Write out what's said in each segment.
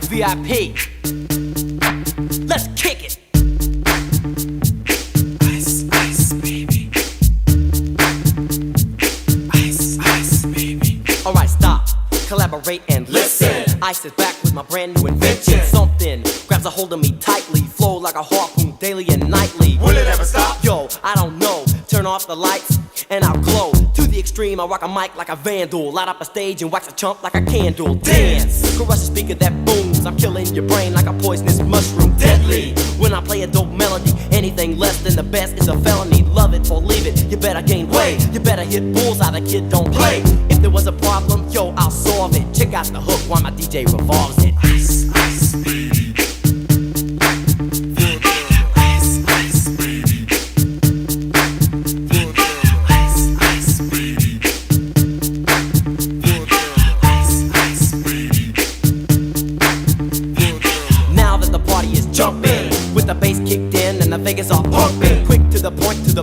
VIP. Let's kick it. Ice, ice, baby. Ice, ice, baby. Alright, stop, collaborate and listen. Ice is back with my brand new invention. Something grabs a hold of me tightly, flow like a harpoon daily and nightly. Will it ever stop? Yo, I don't know. Turn off the lights and I'll glow. To the extreme, I rock a mic like a vandal. Light up a stage and wax a chump like a candle. Dance, crush a speaker that booms. I'm killing your brain like a poisonous mushroom. Deadly, when I play a dope melody. Anything less than the best is a felony. Love it or leave it, you better gain weight. You better hit bullseye, the kid don't play. If there was a problem, yo, I'll solve it. Check out the hook while my DJ revolves it. Ice, ice, baby. Ice, ice, baby. Ice, ice, baby. Ice, ice, baby. Now that the party is jumping, with the bass kicked in and the Vegas are pumping. Quick to the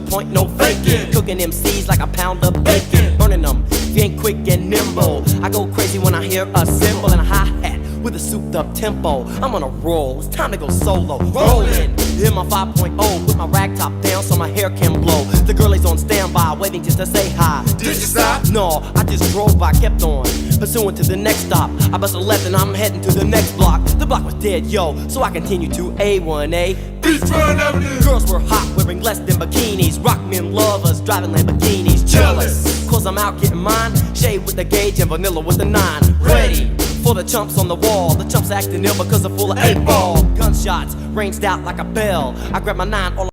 point, no faking. Cooking MCs like a pound of bacon. Burning them, if you ain't quick and nimble. I go crazy when I hear a cymbal and a hi-hat with a souped up tempo. I'm on a roll, it's time to go solo. Rolling, in my 5.0, put my rag top down so my hair can blow. The girl is on standby, waiting just to say hi. Did you stop? No, I just drove by, kept on pursuing to the next stop. I bust a left and I'm heading to the next block. The block was dead, yo, so I continued to A1A. Beachfront Avenue. Girls were hot, wearing less than bikinis. Rock men lovers, driving Lamborghinis. Jealous, cause I'm out getting mine. Shade with the gauge and vanilla with the 9. Ready for the chumps on the wall. The chumps acting ill because they're full of 8-ball. Gunshots ranged out like a bell. I grab my 9 all